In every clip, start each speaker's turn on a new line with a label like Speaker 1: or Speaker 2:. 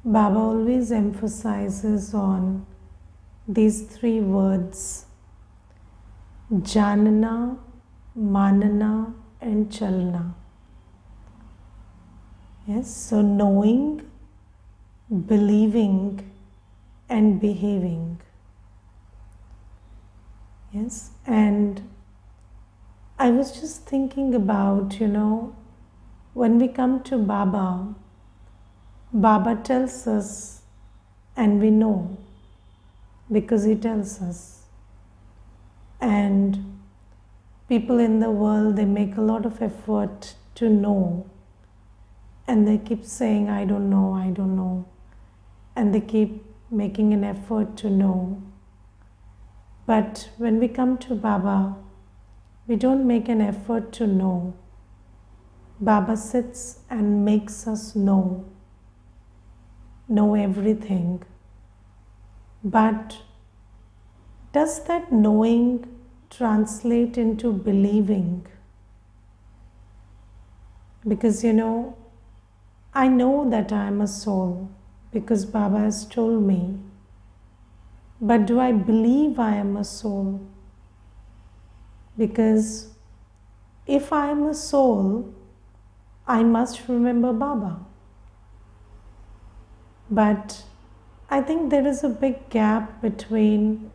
Speaker 1: Baba always emphasizes on these three words: Janana, Manana and Chalna. Yes, so knowing, believing and behaving. Yes, and I was just thinking about, when we come to Baba, Baba tells us and we know because he tells us. And people in the world, they make a lot of effort to know, and they keep saying, I don't know, I don't know. And they keep making an effort to know. But when we come to Baba, we don't make an effort to know. Baba sits and makes us know everything. But does that knowing translate into believing? Because I know that I am a soul because Baba has told me. But do I believe I am a soul? Because if I am a soul, I must remember Baba. But I think there is a big gap between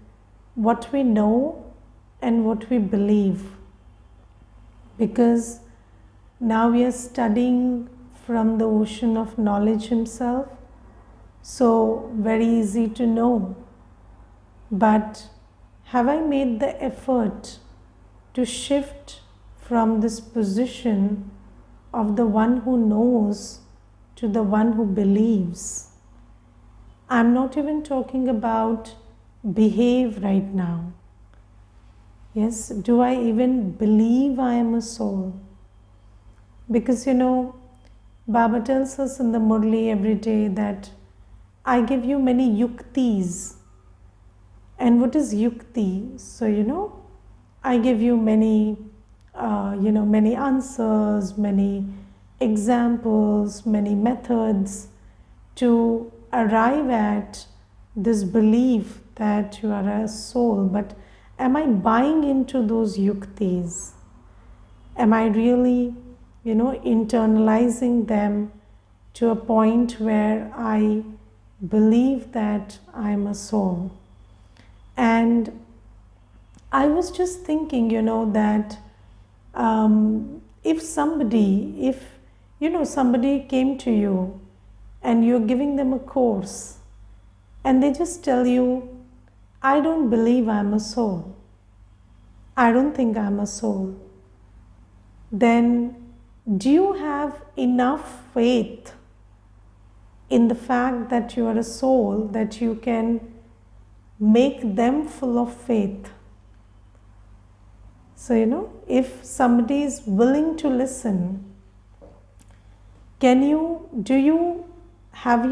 Speaker 1: what we know and what we believe. Because now we are studying from the ocean of knowledge himself, so very easy to know. But have I made the effort to shift from this position of the one who knows to the one who believes? I'm not even talking about behave right now. Yes, do I even believe I am a soul? Because Baba tells us in the Murli every day that I give you many yuktis. And what is yukti? So, I give you many, many answers, many examples, many methods to arrive at this belief that you are a soul. But am I buying into those yuktis? Am I really, internalizing them to a point where I believe that I am a soul? And I was just thinking, that if somebody came to you and you're giving them a course and they just tell you, I don't believe I'm a soul, I don't think I'm a soul, then do you have enough faith in the fact that you are a soul that you can make them full of faith? So, if somebody is willing to listen, have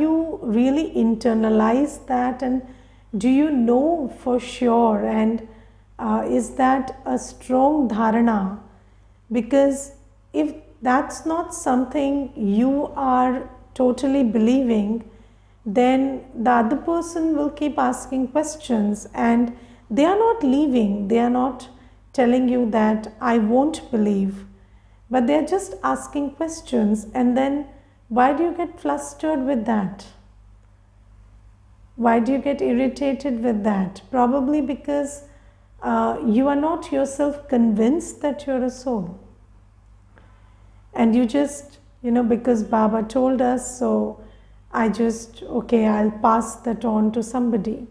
Speaker 1: you really internalized that, and do you know for sure, and is that a strong dharana? Because if that's not something you are totally believing, then the other person will keep asking questions, and they are not leaving, they are not telling you that I won't believe, but they are just asking questions. And then why do you get flustered with that? Why do you get irritated with that? Probably because you are not yourself convinced that you're a soul. And you just, because Baba told us, so I'll pass that on to somebody.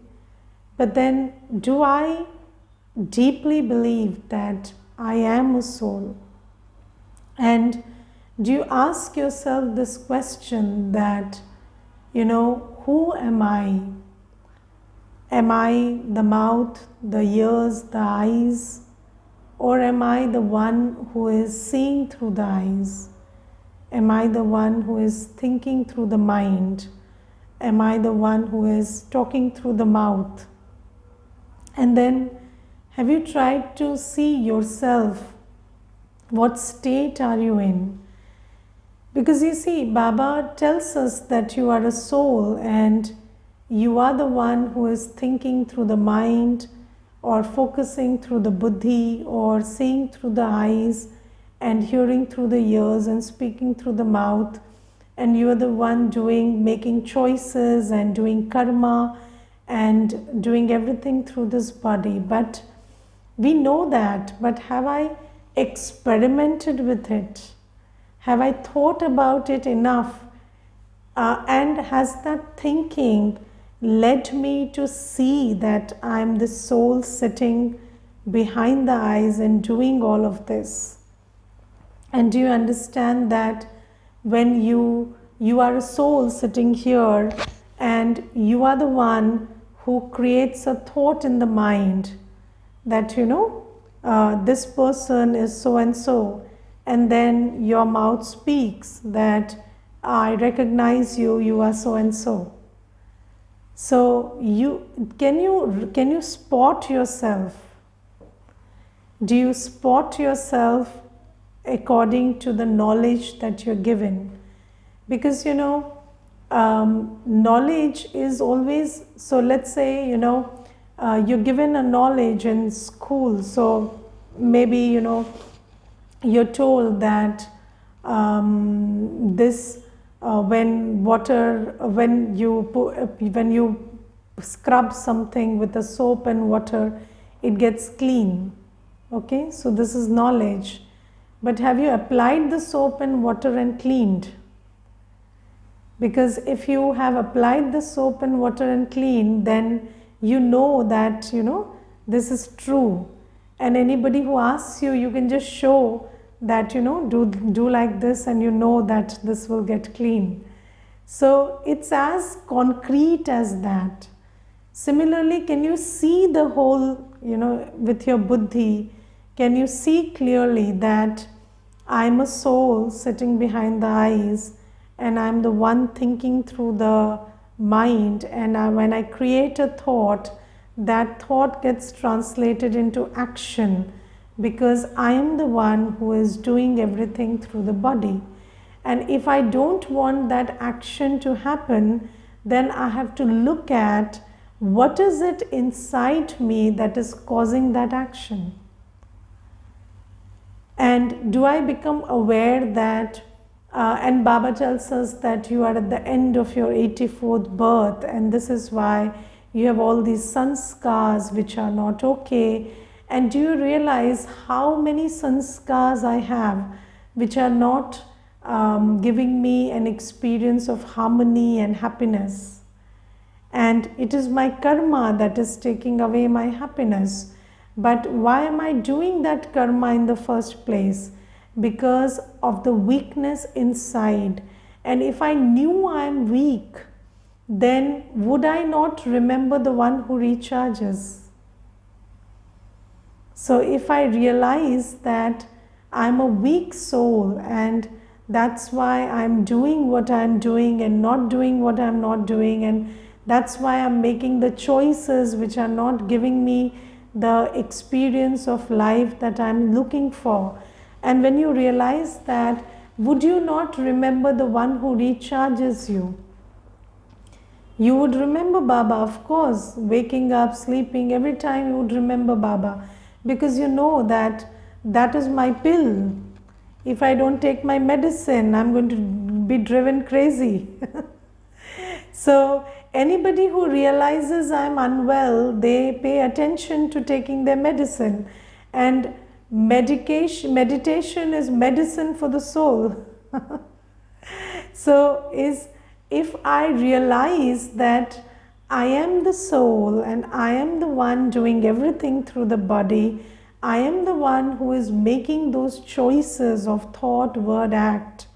Speaker 1: But then, do I deeply believe that I am a soul? And do you ask yourself this question that, who am I? Am I the mouth, the ears, the eyes? Or am I the one who is seeing through the eyes? Am I the one who is thinking through the mind? Am I the one who is talking through the mouth? And then, have you tried to see yourself? What state are you in? Because you see, Baba tells us that you are a soul and you are the one who is thinking through the mind or focusing through the buddhi or seeing through the eyes and hearing through the ears and speaking through the mouth, and you are the one making choices and doing karma and doing everything through this body. But we know that, but have I experimented with it? Have I thought about it enough? And has that thinking led me to see that I'm the soul sitting behind the eyes and doing all of this? And do you understand that when you are a soul sitting here and you are the one who creates a thought in the mind that this person is so and so, and then your mouth speaks that I recognize you, you are so and so. So can you spot yourself? Do you spot yourself according to the knowledge that you're given? Because knowledge is always, so let's say you're given a knowledge in school, so maybe you're told that when you scrub something with a soap and water, it gets clean. Okay, so this is knowledge. But have you applied the soap and water and cleaned? Because if you have applied the soap and water and cleaned, then you know that this is true. And anybody who asks you, you can just show that do like this, and you know that this will get clean. So it's as concrete as that. Similarly, can you see the whole, with your buddhi, can you see clearly that I'm a soul sitting behind the eyes and I'm the one thinking through the mind, and when I create a thought, that thought gets translated into action, because I am the one who is doing everything through the body. And if I don't want that action to happen, then I have to look at what is it inside me that is causing that action. And do I become aware that, and Baba tells us that you are at the end of your 84th birth, and this is why you have all these sanskars which are not okay. And do you realize how many sanskars I have which are not giving me an experience of harmony and happiness? And it is my karma that is taking away my happiness. But why am I doing that karma in the first place? Because of the weakness inside. And if I knew I am weak, then would I not remember the one who recharges? So if I realize that I'm a weak soul and that's why I'm doing what I'm doing and not doing what I'm not doing, and that's why I'm making the choices which are not giving me the experience of life that I'm looking for. And when you realize that, would you not remember the one who recharges you? You would remember Baba, of course. Waking up, sleeping, every time you would remember Baba, because you know that that is my pill. If I don't take my medicine, I'm going to be driven crazy. So anybody who realizes I'm unwell, they pay attention to taking their medicine. And meditation is medicine for the soul. So if I realize that I am the soul and I am the one doing everything through the body, I am the one who is making those choices of thought, word, act,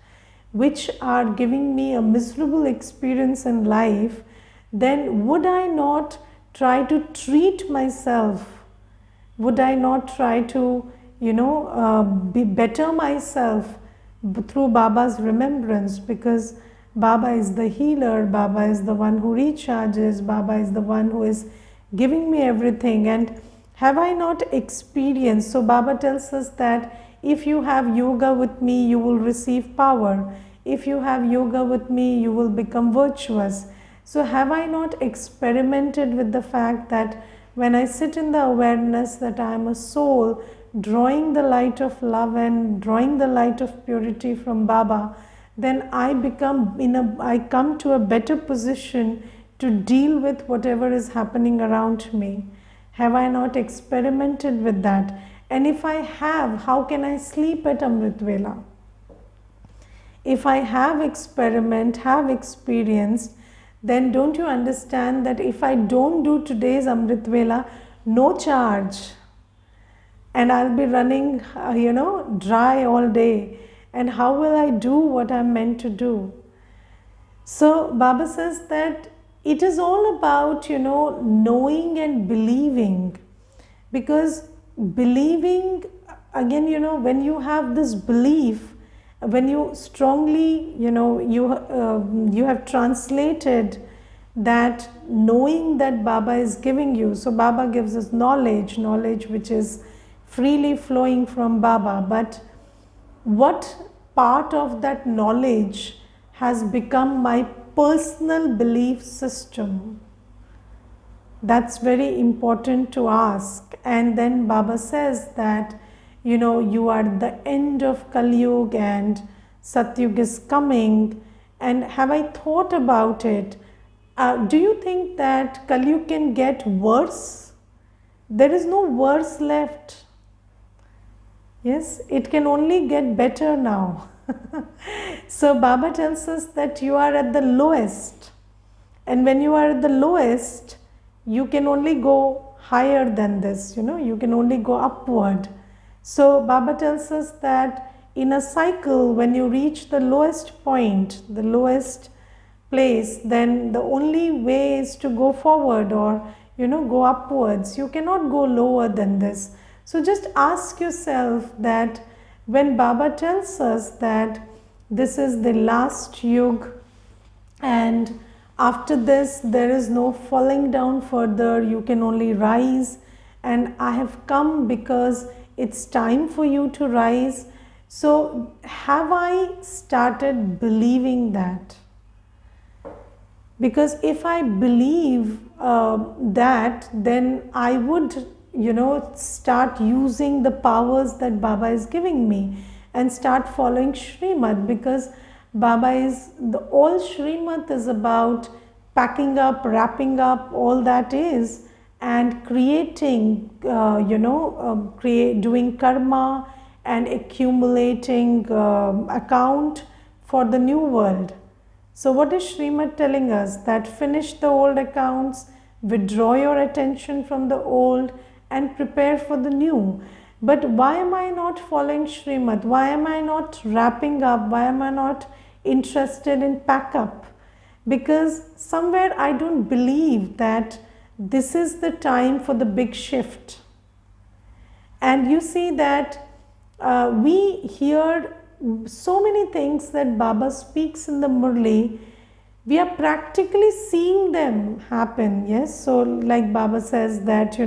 Speaker 1: which are giving me a miserable experience in life, then would I not try to treat myself? Would I not try to, better myself through Baba's remembrance? Because Baba is the healer, Baba is the one who recharges, Baba is the one who is giving me everything. And have I not experienced? So Baba tells us that if you have yoga with me, you will receive power. if you have yoga with me, you will become virtuous. So have I not experimented with the fact that when I sit in the awareness that I am a soul, drawing the light of love and drawing the light of purity from Baba, then I come to a better position to deal with whatever is happening around me. Have I not experimented with that? And if I have, how can I sleep at Amrit Vela? If I have experienced, then don't you understand that if I don't do today's Amrit Vela, no charge, and I'll be running, dry all day. And how will I do what I'm meant to do? So Baba says that it is all about, knowing and believing. Because believing, again, when you have this belief, when you strongly, you have translated that knowing that Baba is giving you. So Baba gives us knowledge which is freely flowing from Baba. But what part of that knowledge has become my personal belief system? That's very important to ask. And then Baba says that, you are at the end of Kali Yuga and Satyuga is coming. And have I thought about it? Do you think that Kali Yuga can get worse? There is no worse left. Yes, it can only get better now. So Baba tells us that you are at the lowest. And when you are at the lowest, you can only go higher than this, you can only go upward. So Baba tells us that in a cycle, when you reach the lowest point, the lowest place, then the only way is to go forward or, go upwards. You cannot go lower than this. So just ask yourself that when Baba tells us that this is the last yuga and after this there is no falling down further, you can only rise, and I have come because it's time for you to rise. So have I started believing that? Because if I believe that, then I would, start using the powers that Baba is giving me and start following Shrimad, because Baba is, all Shrimad is about packing up, wrapping up all that is and creating, doing karma and accumulating account for the new world. So what is Shrimad telling us? That finish the old accounts, withdraw your attention from the old and prepare for the new. But why am I not following Shrimad? Why am I not wrapping up? Why am I not interested in pack up? Because somewhere I don't believe that this is the time for the big shift. And you see that we hear so many things that Baba speaks in the Murli. We are practically seeing them happen. Yes, so like Baba says that,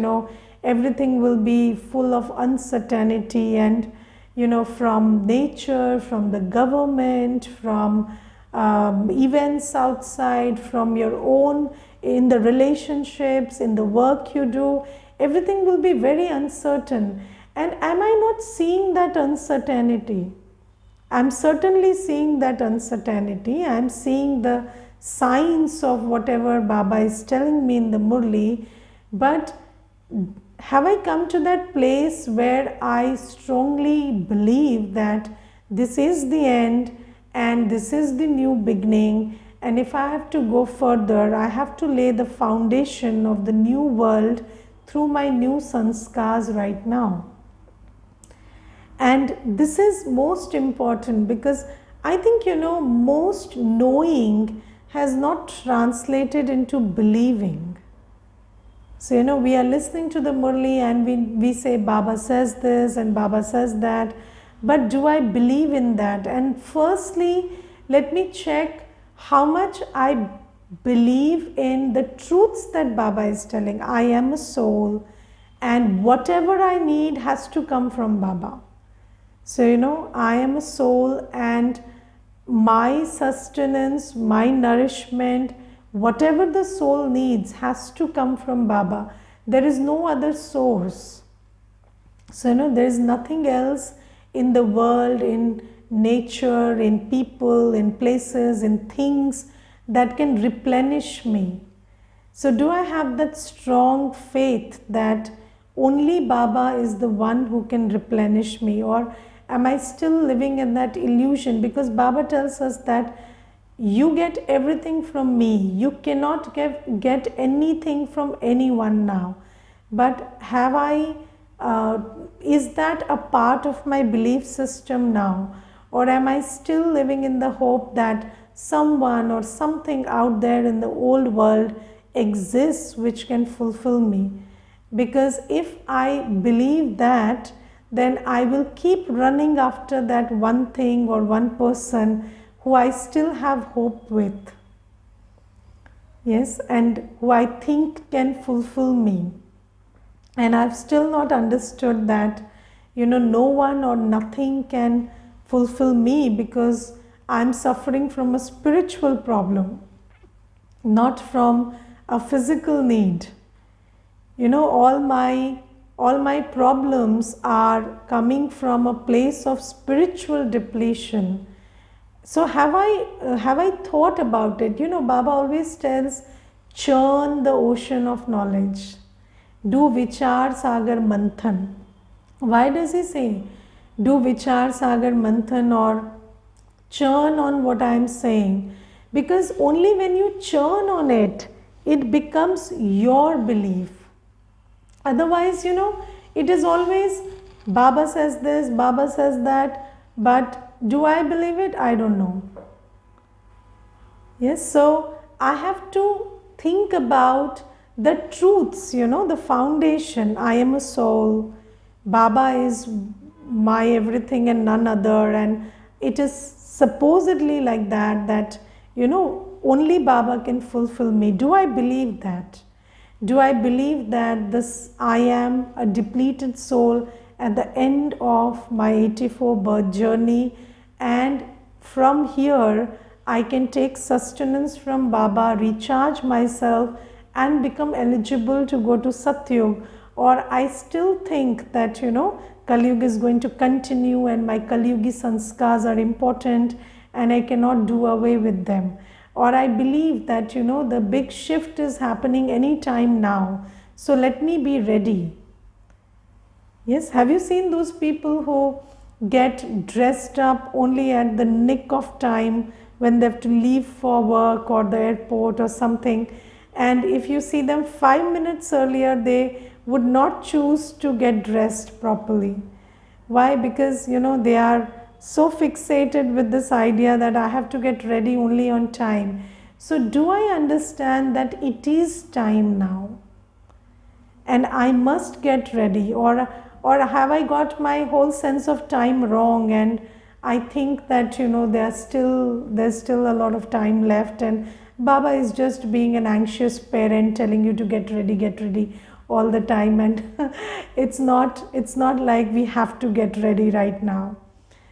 Speaker 1: everything will be full of uncertainty and, from nature, from the government, from events outside, from your own, in the relationships, in the work you do, everything will be very uncertain. And am I not seeing that uncertainty? I'm certainly seeing that uncertainty. I'm seeing the signs of whatever Baba is telling me in the Murli. But have I come to that place where I strongly believe that this is the end and this is the new beginning, and if I have to go further, I have to lay the foundation of the new world through my new sanskars right now. And this is most important, because I think, most knowing has not translated into believing. So, we are listening to the Murli and we say Baba says this and Baba says that, but do I believe in that? And firstly, let me check how much I believe in the truths that Baba is telling. I am a soul and whatever I need has to come from Baba. So, I am a soul and my sustenance, my nourishment, whatever the soul needs has to come from Baba. There is no other source. So, there is nothing else in the world, in nature, in people, in places, in things that can replenish me. So, do I have that strong faith that only Baba is the one who can replenish me, or am I still living in that illusion? Because Baba tells us that you get everything from me, you cannot get anything from anyone now. But have I, is that a part of my belief system now? Or am I still living in the hope that someone or something out there in the old world exists which can fulfill me? Because if I believe that, then I will keep running after that one thing or one person who I still have hope with. Yes, and who I think can fulfill me. And I've still not understood that, no one or nothing can fulfill me, because I'm suffering from a spiritual problem, not from a physical need. All my problems are coming from a place of spiritual depletion. So have I thought about it? Baba always tells, churn the ocean of knowledge. Do vichar sagar manthan. Why does he say do vichar sagar manthan, or churn on what I am saying? Because only when you churn on it, it becomes your belief. Otherwise, it is always Baba says this, Baba says that, but do I believe it? I don't know. Yes, so I have to think about the truths, the foundation. I am a soul, Baba is my everything and none other, and it is supposedly like that, only Baba can fulfill me. Do I believe that? Do I believe that I am a depleted soul at the end of my 84 birth journey, and from here I can take sustenance from Baba, recharge myself and become eligible to go to Satyug? Or I still think that, Kali Yuga is going to continue and my Kali Yugi sanskars are important and I cannot do away with them. Or I believe that, the big shift is happening any time now. So let me be ready. Yes, have you seen those people who get dressed up only at the nick of time when they have to leave for work or the airport or something? And if you see them 5 minutes earlier, they would not choose to get dressed properly. Why? Because, they are so fixated with this idea that I have to get ready only on time. So do I understand that it is time now and I must get ready, or have I got my whole sense of time wrong, and I think that, there's still a lot of time left, and Baba is just being an anxious parent telling you to get ready all the time, and it's not like we have to get ready right now.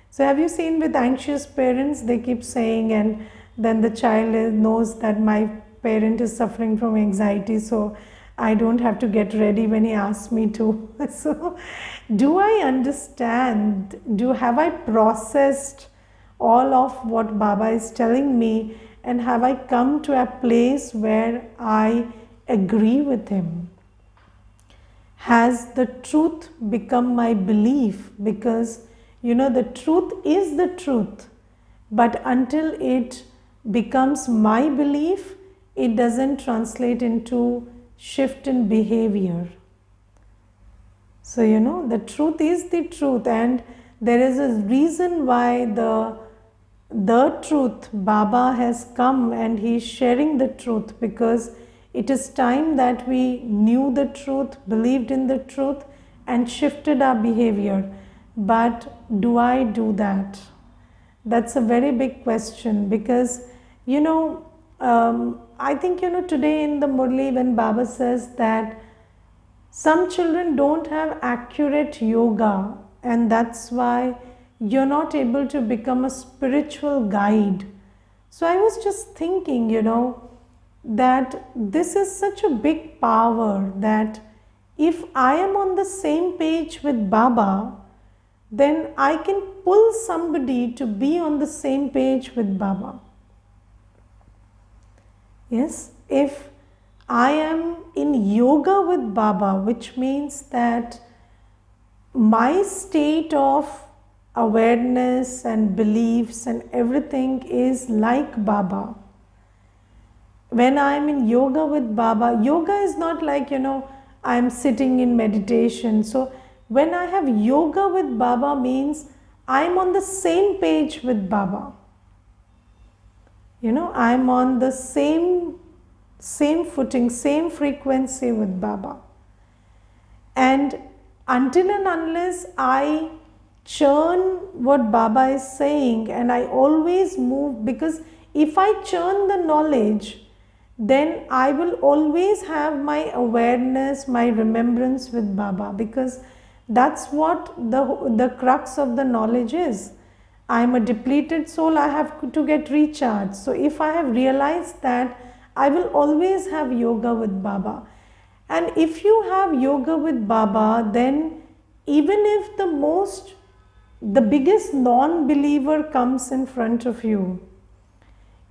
Speaker 1: So have you seen with anxious parents, they keep saying, and then the child knows that my parent is suffering from anxiety, so I don't have to get ready when he asks me to. So do I understand? Have I processed all of what Baba is telling me, and have I come to a place where I agree with him? Has the truth become my belief? Because the truth is the truth, but until it becomes my belief, it doesn't translate into shift in behavior. So the truth is the truth, and there is a reason why the truth, Baba has come and he is sharing the truth, because it is time that we knew the truth, believed in the truth, and shifted our behavior. But do I do that? That's a very big question, because I think today in the Murli, when Baba says that some children don't have accurate yoga, and that's why you're not able to become a spiritual guide. So I was just thinking, that this is such a big power that if I am on the same page with Baba, then I can pull somebody to be on the same page with Baba. Yes, if I am in yoga with Baba, which means that my state of awareness and beliefs and everything is like Baba. When I am in yoga with Baba, yoga is not like, I am sitting in meditation. So when I have yoga with Baba means I am on the same page with Baba. I am on the same footing, same frequency with Baba. And until and unless I churn what Baba is saying, and I always move, because if I churn the knowledge, then I will always have my awareness, my remembrance with Baba, because that's what the crux of the knowledge is. I am a depleted soul, I have to get recharged. So if I have realized that, I will always have yoga with Baba. And if you have yoga with Baba, then even if the biggest non-believer comes in front of you,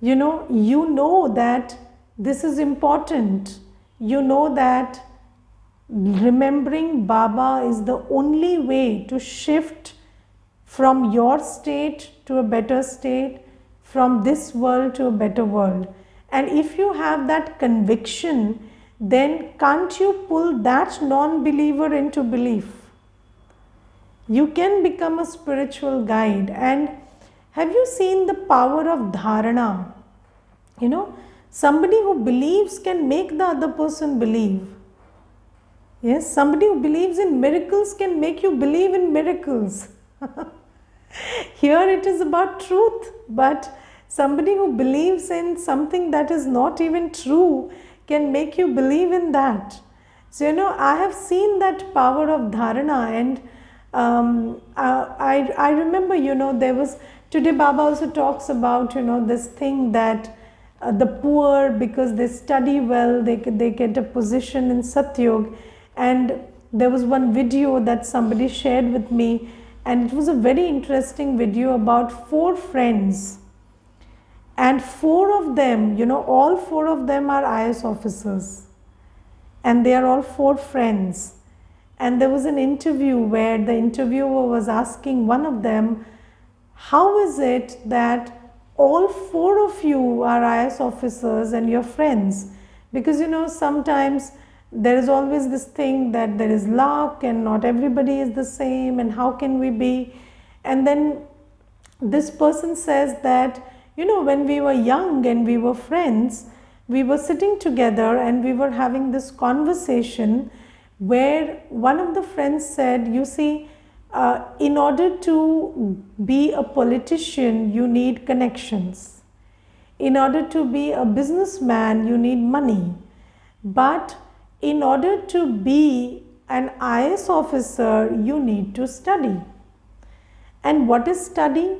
Speaker 1: you know that this is important. You know that remembering Baba is the only way to shift from your state to a better state, from this world to a better world. And if you have that conviction, then can't you pull that non-believer into belief? You can become a spiritual guide. And have you seen the power of dharana? Somebody who believes can make the other person believe. Yes, somebody who believes in miracles can make you believe in miracles. Here it is about truth, but somebody who believes in something that is not even true can make you believe in that. So, I have seen that power of dharana, and I remember, there was, today Baba also talks about, this thing that the poor, because they study well, they get a position in Satyug. And there was one video that somebody shared with me, and it was a very interesting video about 4 friends. And 4 of them, all 4 of them are IS officers. And they are all 4 friends. And there was an interview where the interviewer was asking one of them, how is it that all 4 of you are IS officers and you're friends? Because, sometimes there is always this thing that there is luck and not everybody is the same, and how can we be? And then this person says that, when we were young and we were friends, we were sitting together and we were having this conversation where one of the friends said, you see, in order to be a politician, you need connections. In order to be a businessman, you need money. But in order to be an IS officer, you need to study. And what is study?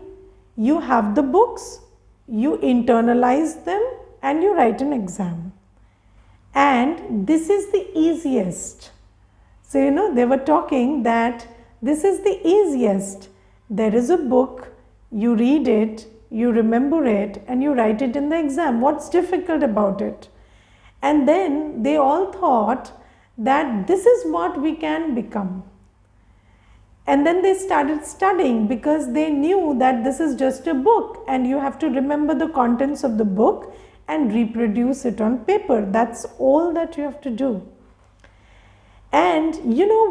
Speaker 1: You have the books, you internalize them, and you write an exam. And this is the easiest. So, they were talking that this is the easiest. There is a book, you read it, you remember it, and you write it in the exam. What's difficult about it? And then they all thought that this is what we can become. And then they started studying, because they knew that this is just a book and you have to remember the contents of the book and reproduce it on paper. That's all that you have to do. And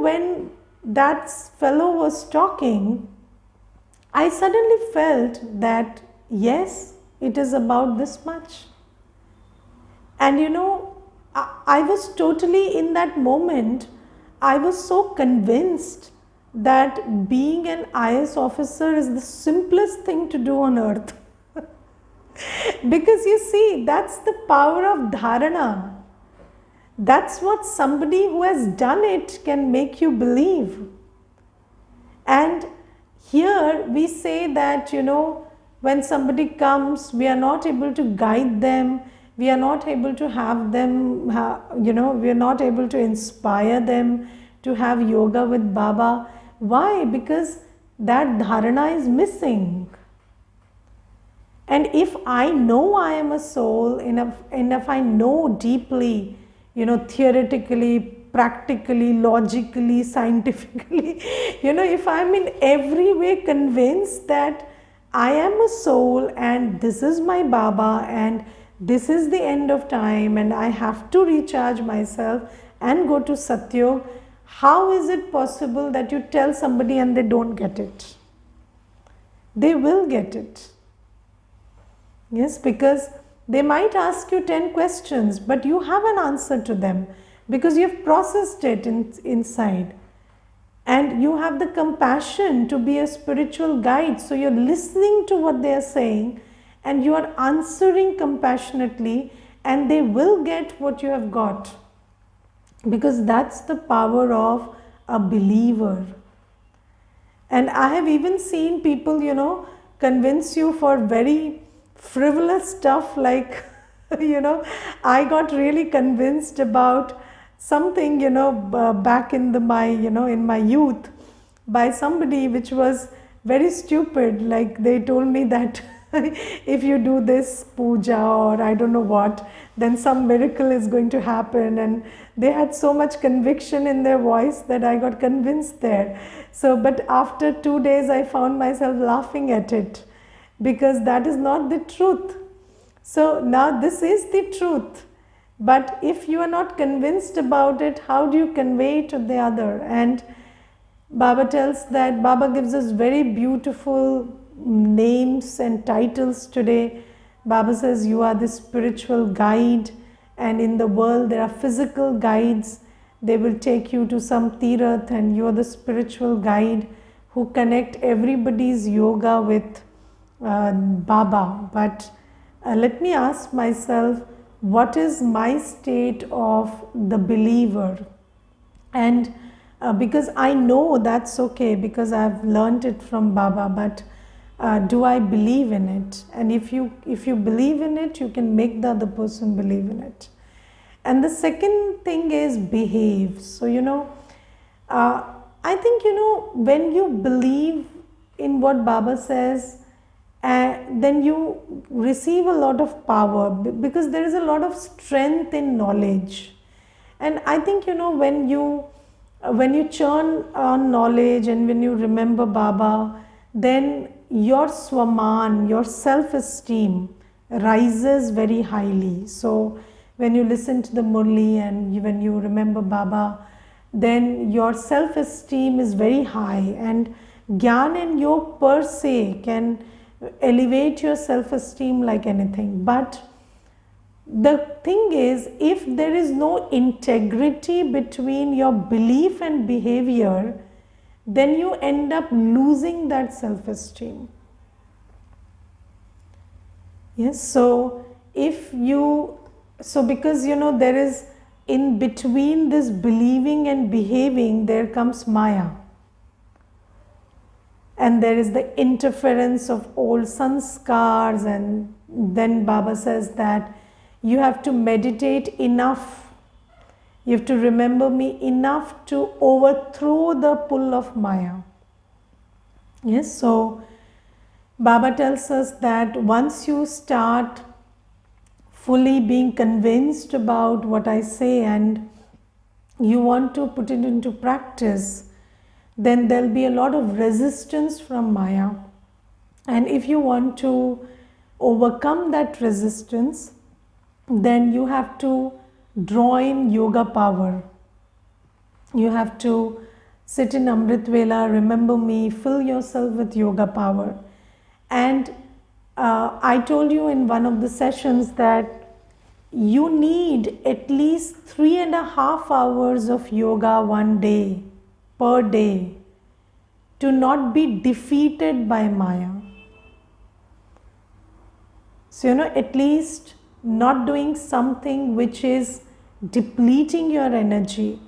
Speaker 1: when that fellow was talking, I suddenly felt that yes, it is about this much. And I was totally, in that moment, I was so convinced that being an IS officer is the simplest thing to do on earth. Because you see, that's the power of dharana. That's what somebody who has done it can make you believe. And Here we say that, when somebody comes, we are not able to guide them, we are not able to have them, we are not able to inspire them to have yoga with Baba. Why? Because that dharana is missing. And if I know I am a soul, and if I know deeply, theoretically, practically, logically, scientifically, if I'm in every way convinced that I am a soul and this is my Baba and this is the end of time and I have to recharge myself and go to Satyog, how is it possible that you tell somebody and they don't get it? They will get it. Yes, because they might ask you 10 questions, but you have an answer to them because you've processed it inside. And you have the compassion to be a spiritual guide. So you're listening to what they are saying and you are answering compassionately, and they will get what you have got. Because that's the power of a believer. And I have even seen people, convince you for very frivolous stuff like, I got really convinced about something, back in in my youth by somebody which was very stupid. Like they told me that if you do this puja or I don't know what, then some miracle is going to happen. And they had so much conviction in their voice that I got convinced there. So, but after 2 days, I found myself laughing at it because that is not the truth. So now this is the truth. But if you are not convinced about it, how do you convey it to the other? And Baba tells that, Baba gives us very beautiful names and titles today. Baba says you are the spiritual guide, and in the world there are physical guides. They will take you to some tirath, and you are the spiritual guide who connect everybody's yoga with Baba. But let me ask myself, what is my state of the believer? And because I know that's okay, because I've learned it from Baba, but do I believe in it? And if you believe in it, you can make the other person believe in it. And the second thing is behave. So, I think, when you believe in what Baba says, then you receive a lot of power, because there is a lot of strength in knowledge. And I think, when you churn on knowledge and when you remember Baba, then your swaman, your self-esteem rises very highly. So when you listen to the Murli and when you remember Baba, then your self-esteem is very high, and Gyan and Yog per se can elevate your self-esteem like anything. But the thing is, if there is no integrity between your belief and behavior, then you end up losing that self-esteem. Yes, so because there is, in between this believing and behaving, there comes Maya. And there is the interference of old sanskars, and then Baba says that you have to meditate enough, you have to remember me enough to overthrow the pull of Maya. Yes, so Baba tells us that once you start fully being convinced about what I say and you want to put it into practice, then there'll be a lot of resistance from Maya. And if you want to overcome that resistance, then you have to draw in yoga power. You have to sit in Amrit Vela, remember me, fill yourself with yoga power. And I told you in one of the sessions that you need at least 3.5 hours of yoga one day, per day, to not be defeated by Maya. So, at least not doing something which is depleting your energy.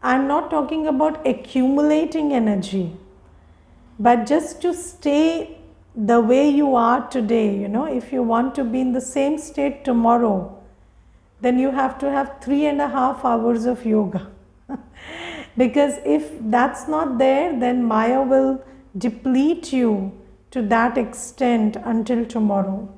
Speaker 1: I'm not talking about accumulating energy, But just to stay the way you are today, if you want to be in the same state tomorrow, then you have to have 3.5 hours of yoga. Because if that's not there, then Maya will deplete you to that extent until tomorrow.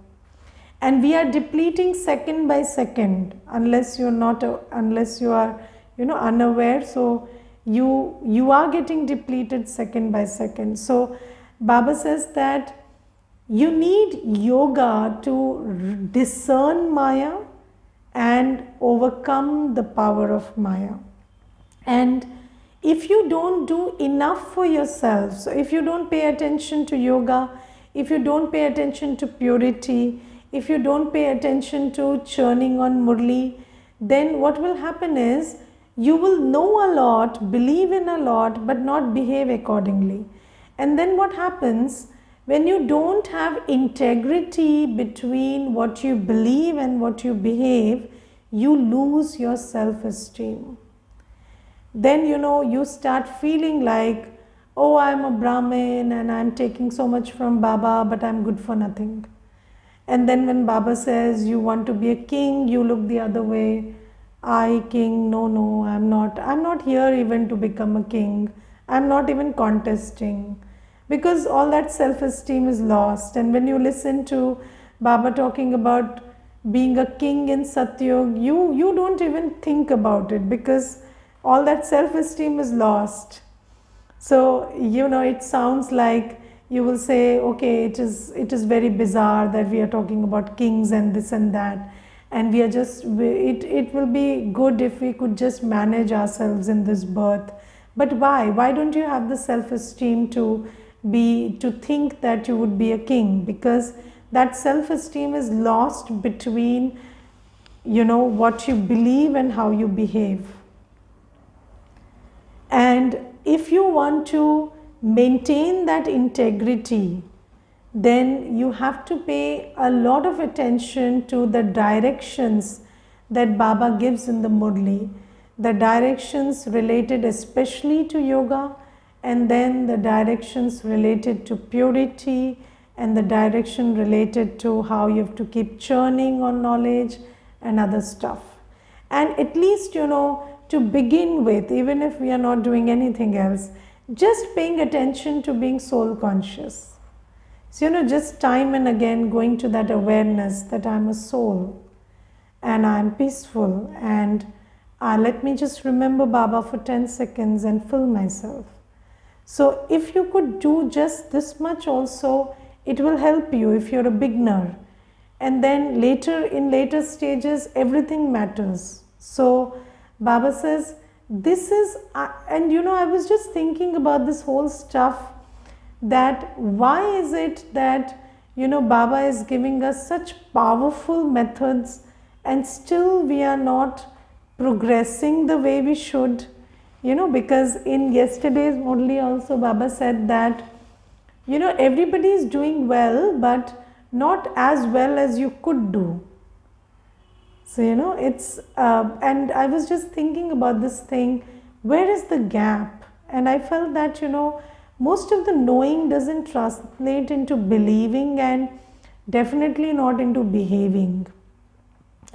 Speaker 1: And we are depleting second by second, unless you are unaware. So you are getting depleted second by second. So Baba says that you need yoga to discern Maya and overcome the power of Maya. And if you don't do enough for yourself, so if you don't pay attention to yoga, if you don't pay attention to purity, if you don't pay attention to churning on Murli, then what will happen is you will know a lot, believe in a lot, but not behave accordingly. And then what happens when you don't have integrity between what you believe and what you behave, you lose your self-esteem. Then you start feeling like, oh, I'm a Brahmin and I'm taking so much from Baba, but I'm good for nothing. And then when Baba says you want to be a king, you look the other way. I king, no, I'm not here even to become a king. I'm not even contesting, because all that self-esteem is lost. And when you listen to Baba talking about being a king in Satyug, you don't even think about it, because all that self-esteem is lost. So it sounds like you will say, okay, it is very bizarre that we are talking about kings and this and that, and it will be good if we could just manage ourselves in this birth. But why don't you have the self-esteem to think that you would be a king? Because that self-esteem is lost between what you believe and how you behave. And if you want to maintain that integrity, then you have to pay a lot of attention to the directions that Baba gives in the Murli. The directions related especially to yoga, and then the directions related to purity, and the direction related to how you have to keep churning on knowledge and other stuff. And at least, to begin with, even if we are not doing anything else, just paying attention to being soul conscious. So, just time and again going to that awareness that I'm a soul and I'm peaceful, and let me just remember Baba for 10 seconds and fill myself. So if you could do just this much also, it will help you if you're a beginner. And then in later stages, everything matters. So Baba says, this is, and I was just thinking about this whole stuff, that why is it that, Baba is giving us such powerful methods and still we are not progressing the way we should, because in yesterday's Murli also Baba said that, everybody is doing well, but not as well as you could do. So, it's, and I was just thinking about this thing, where is the gap? And I felt that, most of the knowing doesn't translate into believing, and definitely not into behaving.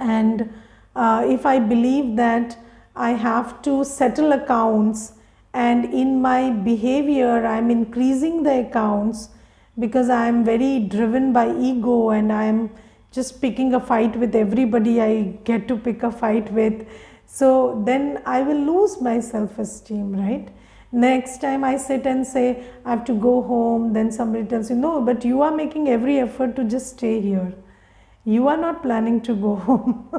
Speaker 1: And if I believe that I have to settle accounts, and in my behavior I'm increasing the accounts because I am very driven by ego and I am just picking a fight with everybody I get to pick a fight with, so then I will lose my self-esteem, right? Next time I sit and say I have to go home, then somebody tells you, no, but you are making every effort to just stay here. You are not planning to go home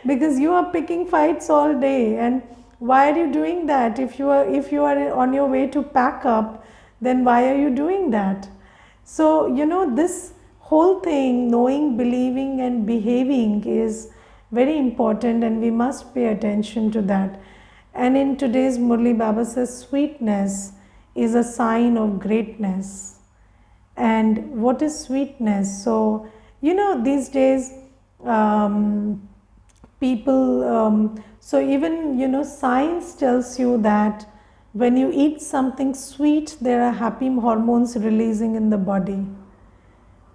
Speaker 1: because you are picking fights all day. And why are you doing that? If you are on your way to pack up, then why are you doing that? So, this whole thing, knowing, believing and behaving, is very important, and we must pay attention to that. And in today's Murli, Baba says sweetness is a sign of greatness. And what is sweetness? So, these days people, so even, science tells you that when you eat something sweet, there are happy hormones releasing in the body.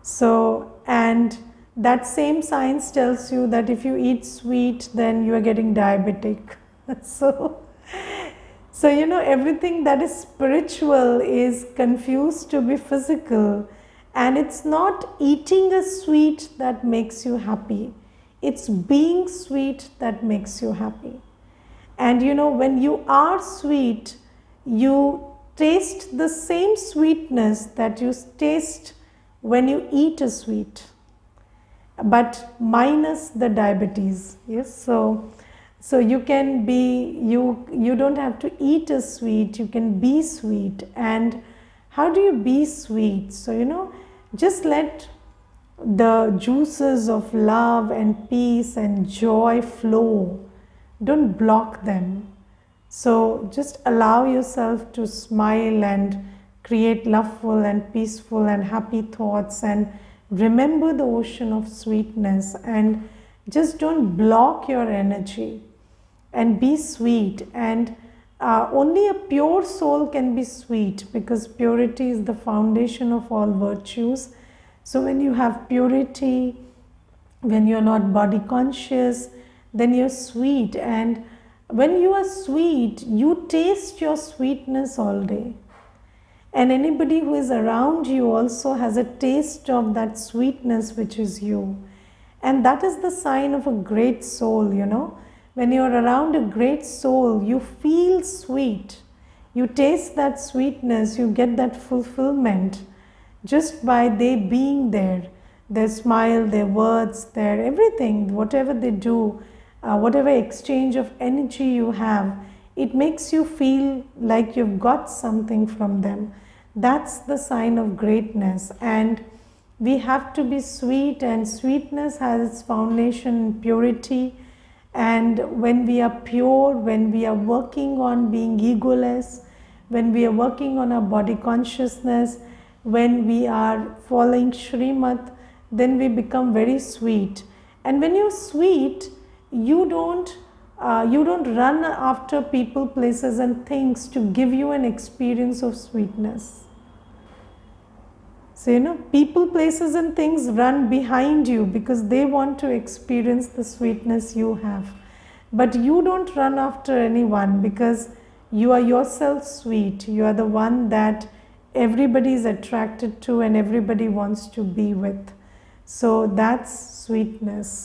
Speaker 1: So, and that same science tells you that if you eat sweet, then you are getting diabetic. So, everything that is spiritual is confused to be physical, and it's not eating a sweet that makes you happy. It's being sweet that makes you happy. And when you are sweet, you taste the same sweetness that you taste when you eat a sweet, but minus the diabetes. Yes, so you can be, you don't have to eat a sweet, you can be sweet. And how do you be sweet? So just let the juices of love and peace and joy flow. Don't block them. So just allow yourself to smile and create loveful and peaceful and happy thoughts, and remember the ocean of sweetness, and just don't block your energy, and be sweet. And only a pure soul can be sweet, because purity is the foundation of all virtues. So when you have purity, when you're not body conscious, then you're sweet. And when you are sweet, you taste your sweetness all day. And anybody who is around you also has a taste of that sweetness which is you. And that is the sign of a great soul, When you're around a great soul, you feel sweet. You taste that sweetness, you get that fulfillment just by they being there. Their smile, their words, their everything, whatever they do, whatever exchange of energy you have, it makes you feel like you've got something from them. That's the sign of greatness. And we have to be sweet, and sweetness has its foundation in purity. And when we are pure, when we are working on being egoless, when we are working on our body consciousness, when we are following Srimad, then we become very sweet. And when you're sweet, you don't run after people, places and things to give you an experience of sweetness. So people, places and things run behind you because they want to experience the sweetness you have. But you don't run after anyone, because you are yourself sweet. You are the one that everybody is attracted to and everybody wants to be with. So that's sweetness.